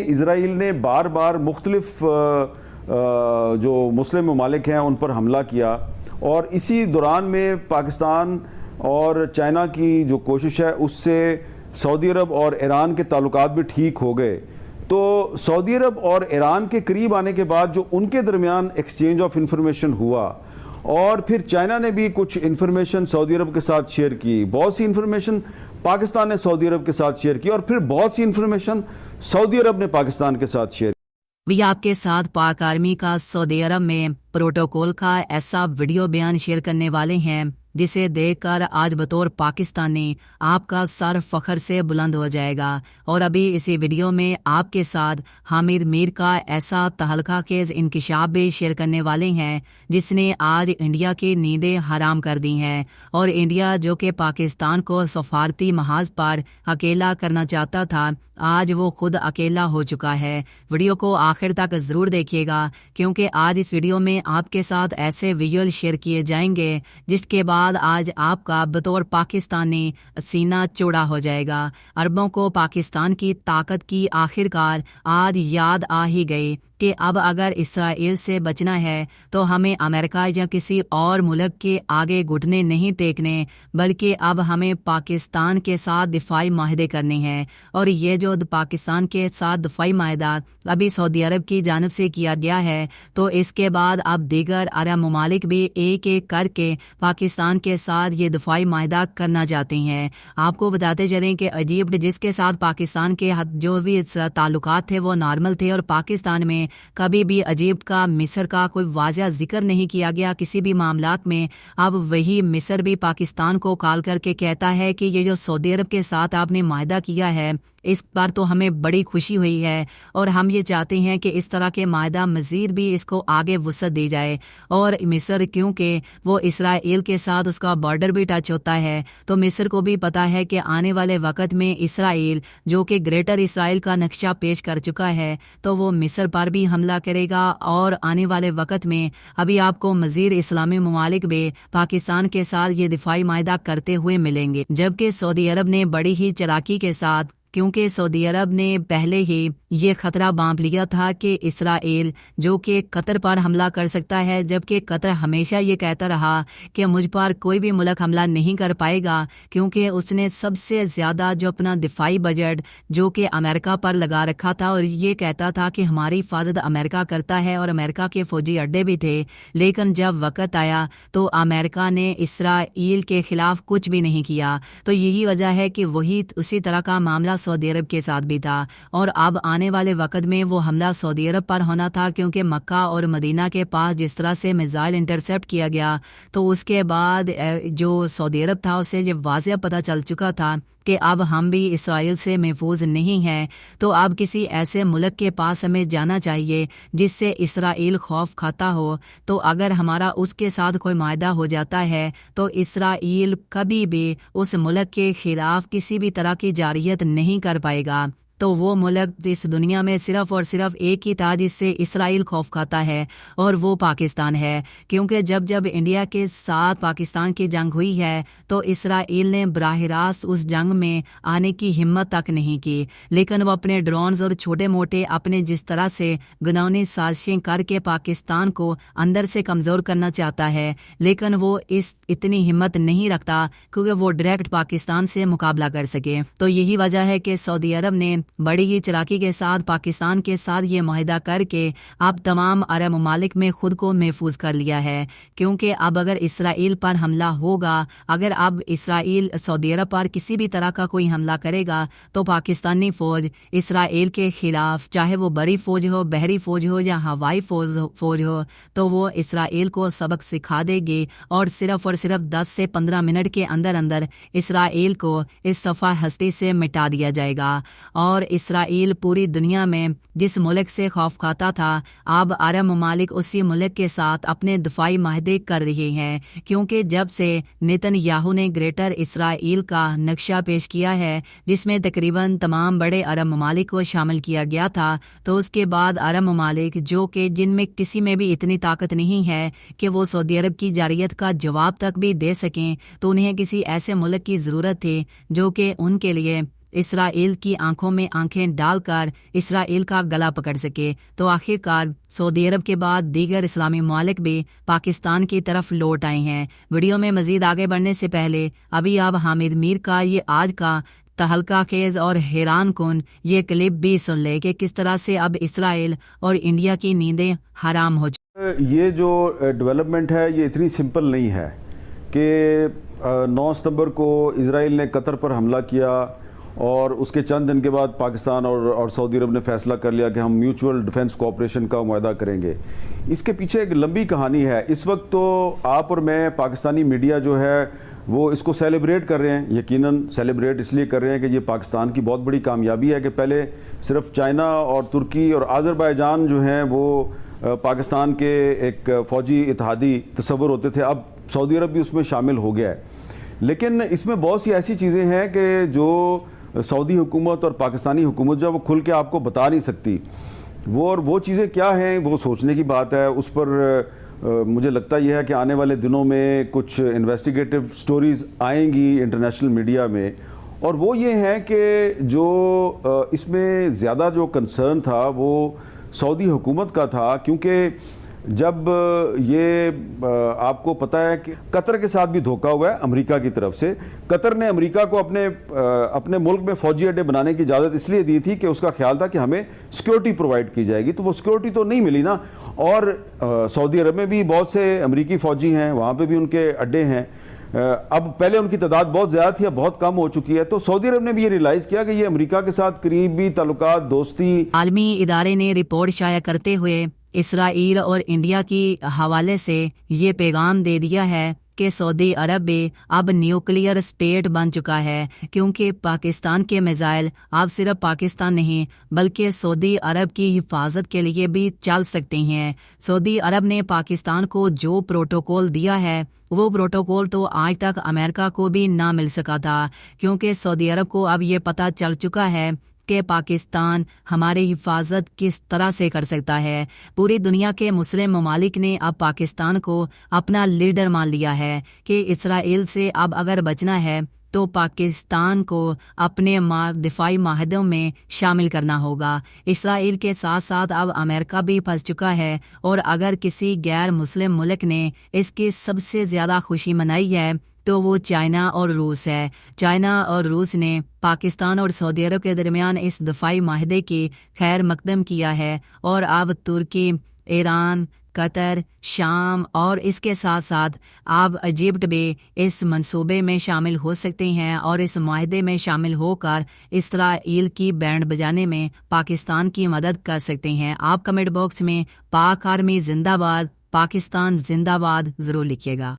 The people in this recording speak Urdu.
اسرائیل نے بار بار مختلف جو مسلم ممالک ہیں ان پر حملہ کیا اور اسی دوران میں پاکستان اور چائنا کی جو کوشش ہے اس سے سعودی عرب اور ایران کے تعلقات بھی ٹھیک ہو گئے۔ تو سعودی عرب اور ایران کے قریب آنے کے بعد جو ان کے درمیان ایکسچینج آف انفارمیشن ہوا اور پھر چائنا نے بھی کچھ انفارمیشن سعودی عرب کے ساتھ شیئر کی، بہت سی انفارمیشن پاکستان نے سعودی عرب کے ساتھ شیئر کی اور پھر بہت سی انفارمیشن سعودی عرب نے پاکستان کے ساتھ شیئر کی۔ بھی آپ کے ساتھ پاک آرمی کا سعودی عرب میں پروٹوکول کا ایسا ویڈیو بیان شیئر کرنے والے ہیں جسے دیکھ کر آج بطور پاکستانی آپ کا سر فخر سے بلند ہو جائے گا۔ اور ابھی اسی ویڈیو میں آپ کے ساتھ حامد میر کا ایسا تہلکہ خیز انکشاف بھی شیئر کرنے والے ہیں جس نے آج انڈیا کی نیندیں حرام کر دی ہیں، اور انڈیا جو کہ پاکستان کو سفارتی محاذ پر اکیلا کرنا چاہتا تھا، آج وہ خود اکیلا ہو چکا ہے۔ ویڈیو کو آخر تک ضرور دیکھیے گا کیونکہ آج اس ویڈیو میں آپ کے ساتھ ایسے ویژول شیئر کیے جائیں گے جس کے بعد آج آپ کا بطور پاکستانی سینہ چوڑا ہو جائے گا۔ عربوں کو پاکستان کی طاقت کی آخر کار آج یاد آ ہی گئی کہ اب اگر اسرائیل سے بچنا ہے تو ہمیں امریکہ یا کسی اور ملک کے آگے گھٹنے نہیں ٹیکنے، بلکہ اب ہمیں پاکستان کے ساتھ دفاعی معاہدے کرنے ہیں۔ اور یہ جو پاکستان کے ساتھ دفاعی معاہدہ ابھی سعودی عرب کی جانب سے کیا گیا ہے، تو اس کے بعد اب دیگر عرب ممالک بھی ایک ایک کر کے پاکستان کے ساتھ یہ دفاعی معاہدہ کرنا چاہتے ہیں۔ آپ کو بتاتے چلیں کہ ایجپٹ جس کے ساتھ پاکستان کے جو بھی تعلقات تھے وہ نارمل تھے، اور پاکستان میں کبھی بھی ایجپٹ کا مصر کا کوئی واضح ذکر نہیں کیا گیا کسی بھی معاملات میں، اب وہی مصر بھی پاکستان کو کال کر کے کہتا ہے کہ یہ جو سعودی عرب کے ساتھ آپ نے معاہدہ کیا ہے اس پر تو ہمیں بڑی خوشی ہوئی ہے، اور ہم یہ چاہتے ہیں کہ اس طرح کے معاہدہ مزید بھی اس کو آگے وسعت دی جائے۔ اور مصر کیونکہ وہ اسرائیل کے ساتھ اس کا بارڈر بھی ٹچ ہوتا ہے، تو مصر کو بھی پتہ ہے کہ آنے والے وقت میں اسرائیل جو کہ گریٹر اسرائیل کا نقشہ پیش کر چکا ہے تو وہ مصر پر بھی حملہ کرے گا، اور آنے والے وقت میں ابھی آپ کو مزید اسلامی ممالک بھی پاکستان کے ساتھ یہ دفاعی معاہدہ کرتے ہوئے ملیں گے، جبکہ سعودی عرب نے بڑی ہی چالاکی کے ساتھ، کیونکہ سعودی عرب نے پہلے ہی یہ خطرہ بانپ لیا تھا کہ اسرائیل جو کہ قطر پر حملہ کر سکتا ہے، جبکہ قطر ہمیشہ یہ کہتا رہا کہ مجھ پر کوئی بھی ملک حملہ نہیں کر پائے گا، کیونکہ اس نے سب سے زیادہ جو اپنا دفاعی بجٹ جو کہ امریکہ پر لگا رکھا تھا، اور یہ کہتا تھا کہ ہماری حفاظت امریکہ کرتا ہے، اور امریکہ کے فوجی اڈے بھی تھے۔ لیکن جب وقت آیا تو امریکہ نے اسرائیل کے خلاف کچھ بھی نہیں کیا، تو یہی وجہ ہے کہ وہی اسی طرح کا معاملہ سعودی عرب کے ساتھ بھی تھا، اور اب آنے والے وقت میں وہ حملہ سعودی عرب پر ہونا تھا، کیونکہ مکہ اور مدینہ کے پاس جس طرح سے میزائل انٹرسیپٹ کیا گیا، تو اس کے بعد جو سعودی عرب تھا اسے یہ واضح پتہ چل چکا تھا کہ اب ہم بھی اسرائیل سے محفوظ نہیں ہیں، تو اب کسی ایسے ملک کے پاس ہمیں جانا چاہیے جس سے اسرائیل خوف کھاتا ہو۔ تو اگر ہمارا اس کے ساتھ کوئی معاہدہ ہو جاتا ہے تو اسرائیل کبھی بھی اس ملک کے خلاف کسی بھی طرح کی جارحیت نہیں کر پائے گا۔ تو وہ ملک اس دنیا میں صرف اور صرف ایک ہی تھا جس سے اسرائیل خوف کھاتا ہے، اور وہ پاکستان ہے، کیونکہ جب انڈیا کے ساتھ پاکستان کی جنگ ہوئی ہے تو اسرائیل نے براہ راست اس جنگ میں آنے کی ہمت تک نہیں کی، لیکن وہ اپنے ڈرونز اور چھوٹے موٹے اپنے جس طرح سے گناہونی سازشیں کر کے پاکستان کو اندر سے کمزور کرنا چاہتا ہے، لیکن وہ اتنی ہمت نہیں رکھتا کیونکہ وہ ڈائریکٹ پاکستان سے مقابلہ کر سکے۔ تو یہی وجہ ہے کہ سعودی عرب نے بڑی ہی چالاکی کے ساتھ پاکستان کے ساتھ یہ معاہدہ کر کے اب تمام عرب ممالک میں خود کو محفوظ کر لیا ہے، کیونکہ اب اگر اسرائیل پر حملہ ہوگا، اگر اب اسرائیل سعودی عرب پر کسی بھی طرح کا کوئی حملہ کرے گا تو پاکستانی فوج اسرائیل کے خلاف، چاہے وہ بڑی فوج ہو، بحری فوج ہو یا ہوائی فوج ہو، تو وہ اسرائیل کو سبق سکھا دے گی، اور صرف 10 سے 15 منٹ کے اندر اسرائیل کو اس صفحہ ہستی سے مٹا دیا جائے گا۔ اور اسرائیل پوری دنیا میں جس ملک سے خوف کھاتا تھا، اب عرب ممالک اسی ملک کے ساتھ اپنے دفاعی معاہدے کر رہے ہیں، کیونکہ جب سے نیتن یاہو نے گریٹر اسرائیل کا نقشہ پیش کیا ہے جس میں تقریباً تمام بڑے عرب ممالک کو شامل کیا گیا تھا، تو اس کے بعد عرب ممالک جو کہ جن میں کسی میں بھی اتنی طاقت نہیں ہے کہ وہ سعودی عرب کی جارحیت کا جواب تک بھی دے سکیں، تو انہیں کسی ایسے ملک کی ضرورت تھی جو کہ ان کے لیے اسرائیل کی آنکھوں میں آنکھیں ڈال کر اسرائیل کا گلا پکڑ سکے، تو آخرکار سعودی عرب کے بعد دیگر اسلامی ممالک بھی پاکستان کی طرف لوٹ آئے ہیں۔ ویڈیو میں مزید آگے بڑھنے سے پہلے ابھی آپ حامد میر کا یہ آج کا تہلکہ خیز اور حیران کن یہ کلپ بھی سن لے کہ کس طرح سے اب اسرائیل اور انڈیا کی نیندیں حرام ہو چکی۔ یہ جو ڈیولپمنٹ ہے یہ اتنی سمپل نہیں ہے کہ 9 ستمبر کو اسرائیل نے قطر پر حملہ کیا اور اس کے چند دن کے بعد پاکستان اور سعودی عرب نے فیصلہ کر لیا کہ ہم میوچول ڈیفنس کوآپریشن کا معاہدہ کریں گے۔ اس کے پیچھے ایک لمبی کہانی ہے۔ اس وقت تو آپ اور میں، پاکستانی میڈیا جو ہے وہ اس کو سیلیبریٹ کر رہے ہیں، یقیناً سیلیبریٹ اس لیے کر رہے ہیں کہ یہ پاکستان کی بہت بڑی کامیابی ہے کہ پہلے صرف چائنا اور ترکی اور آذربائیجان جو ہیں وہ پاکستان کے ایک فوجی اتحادی تصور ہوتے تھے، اب سعودی عرب بھی اس میں شامل ہو گیا ہے۔ لیکن اس میں بہت سی ایسی چیزیں ہیں کہ جو سعودی حکومت اور پاکستانی حکومت جو وہ کھل کے آپ کو بتا نہیں سکتی، وہ چیزیں کیا ہیں وہ سوچنے کی بات ہے۔ اس پر مجھے لگتا یہ ہے کہ آنے والے دنوں میں کچھ انویسٹیگیٹو سٹوریز آئیں گی انٹرنیشنل میڈیا میں، اور وہ یہ ہیں کہ جو اس میں زیادہ جو کنسرن تھا وہ سعودی حکومت کا تھا، کیونکہ جب یہ آپ کو پتہ ہے کہ قطر کے ساتھ بھی دھوکہ ہوا ہے امریکہ کی طرف سے۔ قطر نے امریکہ کو اپنے ملک میں فوجی اڈے بنانے کی اجازت اس لیے دی تھی کہ اس کا خیال تھا کہ ہمیں سیکیورٹی پرووائڈ کی جائے گی، تو وہ سیکیورٹی تو نہیں ملی نا۔ اور سعودی عرب میں بھی بہت سے امریکی فوجی ہیں، وہاں پہ بھی ان کے اڈے ہیں۔ اب پہلے ان کی تعداد بہت زیادہ تھی، اب بہت کم ہو چکی ہے، تو سعودی عرب نے بھی یہ ریلائز کیا کہ یہ امریکہ کے ساتھ قریبی تعلقات، دوستی۔ عالمی ادارے نے رپورٹ شائع کرتے ہوئے اسرائیل اور انڈیا کی حوالے سے یہ پیغام دے دیا ہے کہ سعودی عرب بھی اب نیوکلیئر اسٹیٹ بن چکا ہے، کیونکہ پاکستان کے میزائل اب صرف پاکستان نہیں بلکہ سعودی عرب کی حفاظت کے لیے بھی چل سکتے ہیں۔ سعودی عرب نے پاکستان کو جو پروٹوکول دیا ہے وہ پروٹوکول تو آج تک امریکہ کو بھی نہ مل سکا تھا، کیونکہ سعودی عرب کو اب یہ پتہ چل چکا ہے کہ پاکستان ہماری حفاظت کس طرح سے کر سکتا ہے۔ پوری دنیا کے مسلم ممالک نے اب پاکستان کو اپنا لیڈر مان لیا ہے کہ اسرائیل سے اب اگر بچنا ہے تو پاکستان کو اپنے دفاعی معاہدوں میں شامل کرنا ہوگا۔ اسرائیل کے ساتھ ساتھ اب امریکہ بھی پھنس چکا ہے، اور اگر کسی غیر مسلم ملک نے اس کی سب سے زیادہ خوشی منائی ہے تو وہ چائنا اور روس ہے۔ چائنا اور روس نے پاکستان اور سعودی عرب کے درمیان اس دفاعی معاہدے کی خیر مقدم کیا ہے، اور اب ترکی، ایران، قطر، شام اور اس کے ساتھ ساتھ اب ایجپٹ بھی اس منصوبے میں شامل ہو سکتے ہیں، اور اس معاہدے میں شامل ہو کر اسرائیل کی بینڈ بجانے میں پاکستان کی مدد کر سکتے ہیں۔ آپ کمنٹ باکس میں پاک آرمی زندہ باد، پاکستان زندہ باد ضرور لکھیے گا۔